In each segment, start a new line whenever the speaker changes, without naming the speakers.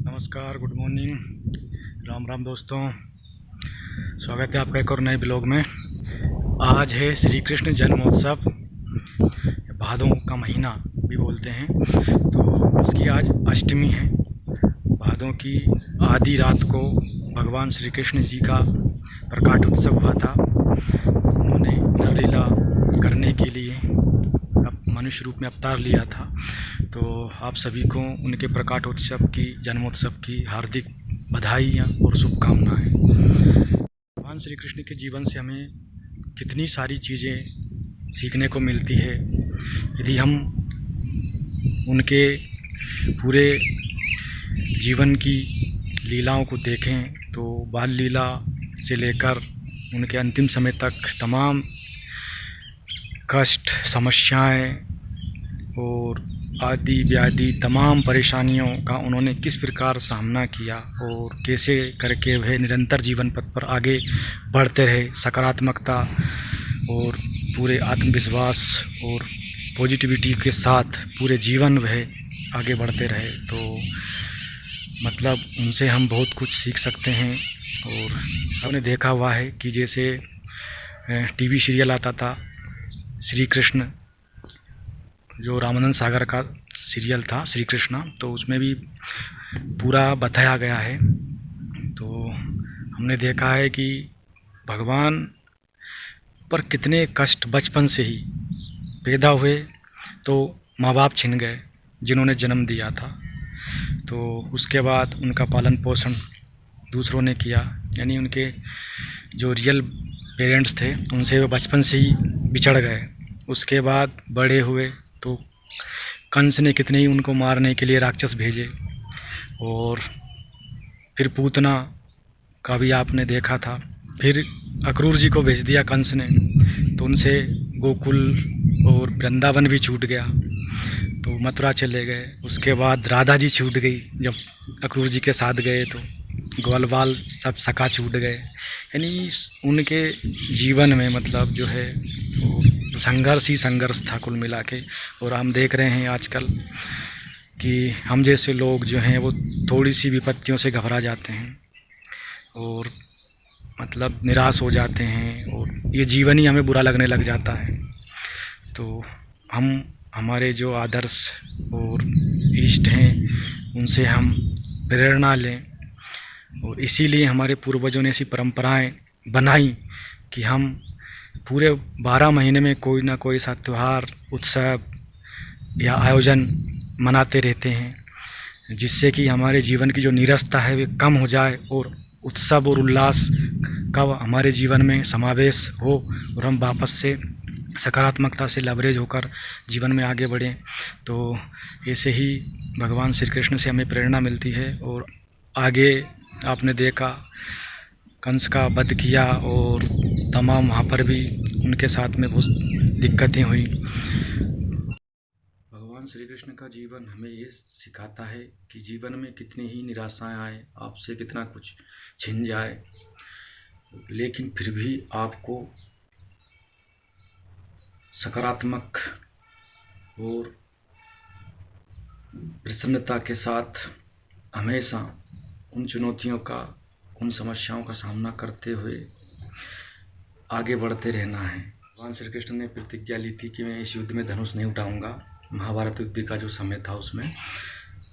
नमस्कार, good morning, Ram Ram दोस्तों। स्वागत है आपका एक और नए ब्लॉग में। आज है श्री कृष्ण जन्मोत्सव, भादों का महीना भी बोलते हैं, तो उसकी आज अष्टमी है। भादों की आधी रात को भगवान श्री कृष्ण जी का प्रकाश उत्सव हुआ था। उन्होंने नरलीला करने के लिए मनुष्य रूप में अवतार लिया था। तो आप सभी को उनके प्रकाशोत्सव की, जन्मोत्सव की हार्दिक बधाइयाँ और शुभकामनाएं। भगवान श्री कृष्ण के जीवन से हमें कितनी सारी चीज़ें सीखने को मिलती है। यदि हम उनके पूरे जीवन की लीलाओं को देखें तो बाल लीला से लेकर उनके अंतिम समय तक तमाम कष्ट, समस्याएं और आदि व्याधि तमाम परेशानियों का उन्होंने किस प्रकार सामना किया और कैसे करके वह निरंतर जीवन पथ पर आगे बढ़ते रहे, सकारात्मकता और पूरे आत्मविश्वास और पॉजिटिविटी के साथ पूरे जीवन वह आगे बढ़ते रहे। तो मतलब उनसे हम बहुत कुछ सीख सकते हैं। और हमने देखा हुआ है कि जैसे टीवी सीरियल आता था श्री कृष्ण, जो रामानंद सागर का सीरियल था श्री कृष्णा, तो उसमें भी पूरा बताया गया है। तो हमने देखा है कि भगवान पर कितने कष्ट, बचपन से ही पैदा हुए तो माँ बाप छिन गए जिन्होंने जन्म दिया था, तो उसके बाद उनका पालन पोषण दूसरों ने किया, यानी उनके जो रियल पेरेंट्स थे उनसे वो बचपन से ही बिछड़ गए। उसके बाद बड़े हुए तो कंस ने कितने ही उनको मारने के लिए राक्षस भेजे, और फिर पूतना का भी आपने देखा था। फिर अक्रूर जी को भेज दिया कंस ने, तो उनसे गोकुल और वृंदावन भी छूट गया, तो मथुरा चले गए। उसके बाद राधा जी छूट गई, जब अक्रूर जी के साथ गए तो ग्वाल बाल सब सखा छूट गए। यानी उनके जीवन में मतलब जो है तो संघर्ष ही संघर्ष था कुल मिला के। और हम देख रहे हैं आजकल कि हम जैसे लोग जो हैं वो थोड़ी सी विपत्तियों से घबरा जाते हैं और मतलब निराश हो जाते हैं, और ये जीवन ही हमें बुरा लगने लग जाता है। तो हम हमारे जो आदर्श और इष्ट हैं उनसे हम प्रेरणा लें, और इसीलिए हमारे पूर्वजों ने ऐसी परंपराएं बनाई कि हम पूरे 12 महीने में कोई ना कोई सा त्यौहार, उत्सव या आयोजन मनाते रहते हैं, जिससे कि हमारे जीवन की जो नीरसता है वे कम हो जाए और उत्सव और उल्लास का हमारे जीवन में समावेश हो, और हम वापस से सकारात्मकता से लबरेज होकर जीवन में आगे बढ़ें। तो ऐसे ही भगवान श्री कृष्ण से हमें प्रेरणा मिलती है। और आगे आपने देखा कंस का वध किया और तमाम वहाँ पर भी उनके साथ में बहुत दिक्कतें हुई। भगवान श्री कृष्ण का जीवन हमें ये सिखाता है कि जीवन में कितनी ही निराशाएं आए, आपसे कितना कुछ छिन जाए, लेकिन फिर भी आपको सकारात्मक और प्रसन्नता के साथ हमेशा उन चुनौतियों का, उन समस्याओं का सामना करते हुए आगे बढ़ते रहना है। भगवान श्री कृष्ण ने प्रतिज्ञा ली थी कि मैं इस युद्ध में धनुष नहीं उठाऊंगा। महाभारत युद्ध का जो समय था उसमें,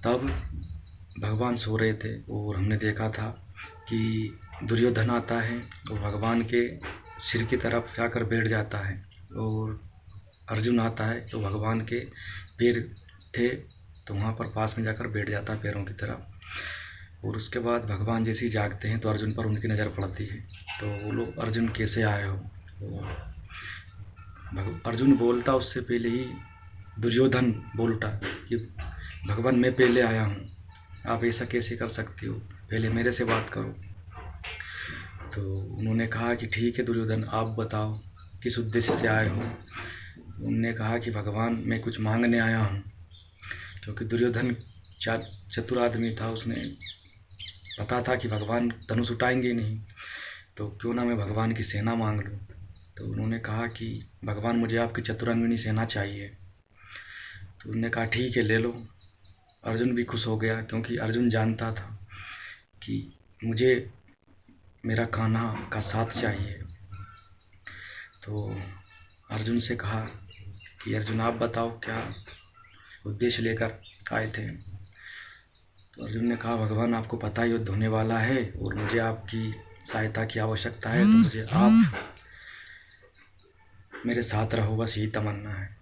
तब भगवान सो रहे थे और हमने देखा था कि दुर्योधन आता है और भगवान के सिर की तरफ जाकर बैठ जाता है, और अर्जुन आता है तो भगवान के पैर थे तो वहाँ पर पास में जाकर बैठ जाता है पैरों की तरफ। और उसके बाद भगवान जैसे ही जागते हैं तो अर्जुन पर उनकी नज़र पड़ती है, तो वो लोग अर्जुन कैसे आए हो, तो अर्जुन बोलता उससे पहले ही दुर्योधन बोल उठा कि भगवान मैं पहले आया हूँ, आप ऐसा कैसे कर सकते हो, पहले मेरे से बात करो। तो उन्होंने कहा कि ठीक है दुर्योधन, आप बताओ किस उद्देश्य से आए हो। उन्होंने कहा कि भगवान मैं कुछ मांगने आया हूँ, क्योंकि दुर्योधन चतुर आदमी था, उसने पता था कि भगवान धनुष उठाएंगे नहीं, तो क्यों ना मैं भगवान की सेना मांग लूँ। तो उन्होंने कहा कि भगवान मुझे आपकी चतुरंगिनी सेना चाहिए। तो उन्होंने कहा ठीक है ले लो। अर्जुन भी खुश हो गया, क्योंकि अर्जुन जानता था कि मुझे मेरा कान्हा का साथ चाहिए। तो अर्जुन से कहा कि अर्जुन आप बताओ क्या उद्देश्य लेकर आए थे। तो अर्जुन ने कहा भगवान आपको पता युद्ध होने वाला है और मुझे आपकी सहायता की आवश्यकता है, तो मुझे आप मेरे साथ रहो, बस यही तमन्ना है।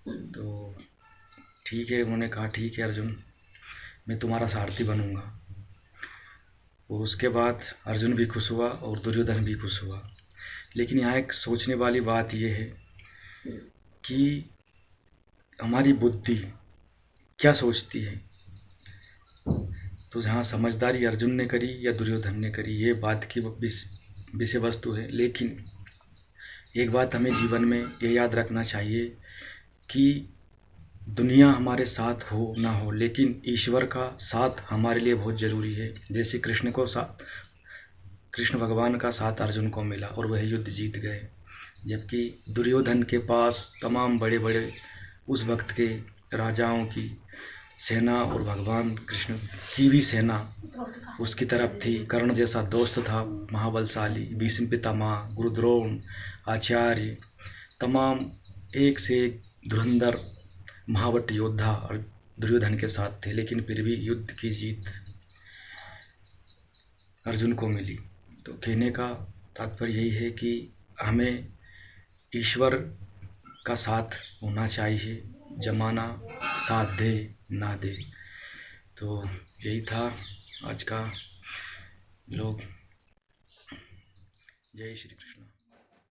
तो ठीक है, उन्होंने कहा ठीक है अर्जुन, मैं तुम्हारा सारथी बनूंगा। और उसके बाद अर्जुन भी खुश हुआ और दुर्योधन भी खुश हुआ। लेकिन यहाँ एक सोचने वाली बात यह है कि हमारी बुद्धि क्या सोचती है। तो जहाँ समझदारी अर्जुन ने करी या दुर्योधन ने करी, ये बात की विषय वस्तु है। लेकिन एक बात हमें जीवन में ये याद रखना चाहिए कि दुनिया हमारे साथ हो ना हो, लेकिन ईश्वर का साथ हमारे लिए बहुत ज़रूरी है। जैसे कृष्ण भगवान का साथ अर्जुन को मिला और वह युद्ध जीत गए, जबकि दुर्योधन के पास तमाम बड़े बड़े उस वक्त के राजाओं की सेना और भगवान कृष्ण की भी सेना उसकी तरफ थी। कर्ण जैसा दोस्त था महाबलशाली, भीष्म पितामह, गुरु द्रोण, आचार्य, तमाम एक से एक धुरंधर महावट योद्धा और दुर्योधन के साथ थे। लेकिन फिर भी युद्ध की जीत अर्जुन को मिली। तो कहने का तात्पर्य यही है कि हमें ईश्वर का साथ होना चाहिए, जमाना साथ दे ना दे। तो यही था आज का लोग। जय श्री कृष्ण।